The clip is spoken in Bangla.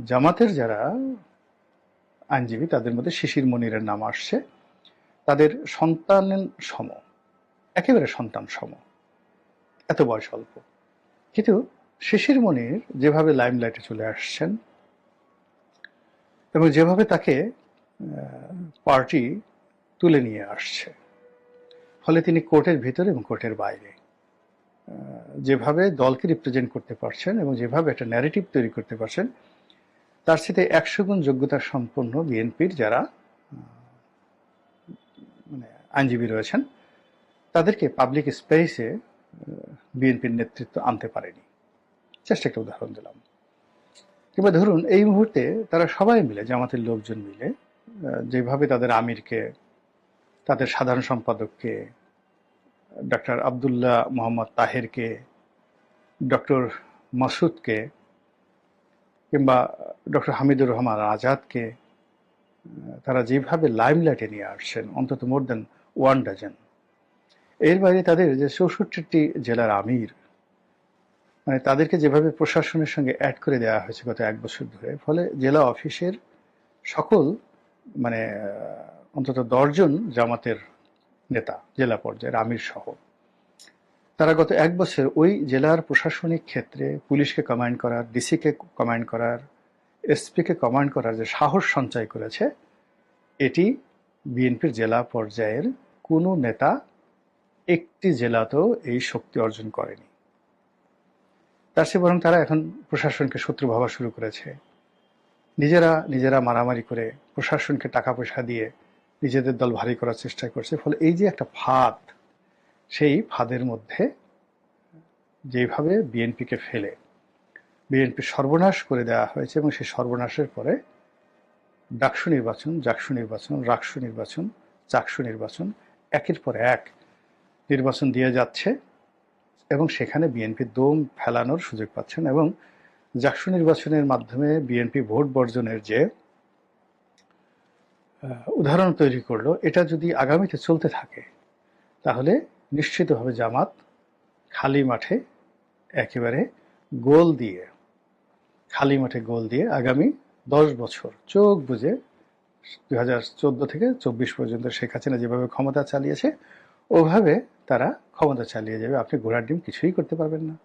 জামাতের যারা আইনজীবী তাদের মধ্যে শিশির মনিরের নাম আসছে। তাদের সন্তান সম, একেবারে সন্তান সম, এত বয়স অল্প। কিন্তু শিশির মনির যেভাবে লাইমলাইটে চলে আসছেন এবং যেভাবে তাকে পার্টি তুলে নিয়ে আসছে, ফলে তিনি কোর্টের ভিতরে এবং কোর্টের বাইরে যেভাবে দলকে রিপ্রেজেন্ট করতে পারছেন এবং যেভাবে একটা ন্যারেটিভ তৈরি করতে পারছেন, তার সাথে 100 গুণ যোগ্যতা সম্পন্ন বিএনপির যারা মানে আইনজীবী রয়েছেন তাদেরকে পাবলিক স্পেসে বিএনপির নেতৃত্ব আনতে পারেনি। চেষ্টা একটা উদাহরণ দিলাম। কিংবা ধরুন এই মুহূর্তে তারা সবাই মিলে, জামাতের লোকজন মিলে যেভাবে তাদের আমিরকে, তাদের সাধারণ সম্পাদককে, ডক্টর আবদুল্লাহ মোহাম্মদ তাহেরকে, ডক্টর মাসুদকে, কিংবা ডক্টর হামিদুর রহমান আজাদকে তারা যেভাবে লাইমলাইটে নিয়ে আসছেন, অন্তত মোর দেন 1 ডজন। এর বাইরে তাদের যে 64টি জেলার আমির, মানে তাদেরকে যেভাবে প্রশাসনের সঙ্গে অ্যাড করে দেওয়া হয়েছে গত 1 বছর ধরে, ফলে জেলা অফিসের সকল মানে অন্তত 10 জন জামাতের নেতা, জেলা পর্যায়ের আমির সহ, তারা গত 1 বছর ওই জেলার প্রশাসনিক ক্ষেত্রে পুলিশকে কমান্ড করার, ডিসিকে কমান্ড করার, এসপিকে কমান্ড করার যে সাহস সঞ্চয় করেছে, এটি বিএনপির জেলা পর্যায়ের কোনো নেতা একটি জেলাতেও এই শক্তি অর্জন করেনি। তার চেয়ে বরং তারা এখন প্রশাসনকে শত্রু ভাবা শুরু করেছে। নিজেরা মারামারি করে প্রশাসনকে টাকা পয়সা দিয়ে নিজেদের দল ভারী করার চেষ্টা করছে। ফলে এই যে একটা ফাঁদ, সেই ফাঁদের মধ্যে যেভাবে বিএনপিকে ফেলে বিএনপি সর্বনাশ করে দেওয়া হয়েছে, এবং সেই সর্বনাশের পরে ডাকসু নির্বাচন, জাকসু নির্বাচন, রাকসু নির্বাচন, চাকসু নির্বাচন, একের পর এক নির্বাচন দিয়ে যাচ্ছে এবং সেখানে বিএনপি দম ফেলানোর সুযোগ পাচ্ছেন। এবং জাকসু নির্বাচনের মাধ্যমে বিএনপি ভোট বর্জনের যে উদাহরণ তৈরি করলো, এটা যদি আগামীতে চলতে থাকে তাহলে নিশ্চিতভাবে জামাত খালি মাঠে একেবারে গোল দিয়ে, খালি মাঠে গোল দিয়ে আগামী 10 বছর চোখ বুঝে 2014 থেকে 24 পর্যন্ত শেখ হাসিনা যেভাবে ক্ষমতা চালিয়েছে ওভাবে তারা ক্ষমতা চালিয়ে যাবে। আপনি ঘোড়ার ডিম কিছুই করতে পারবেন না।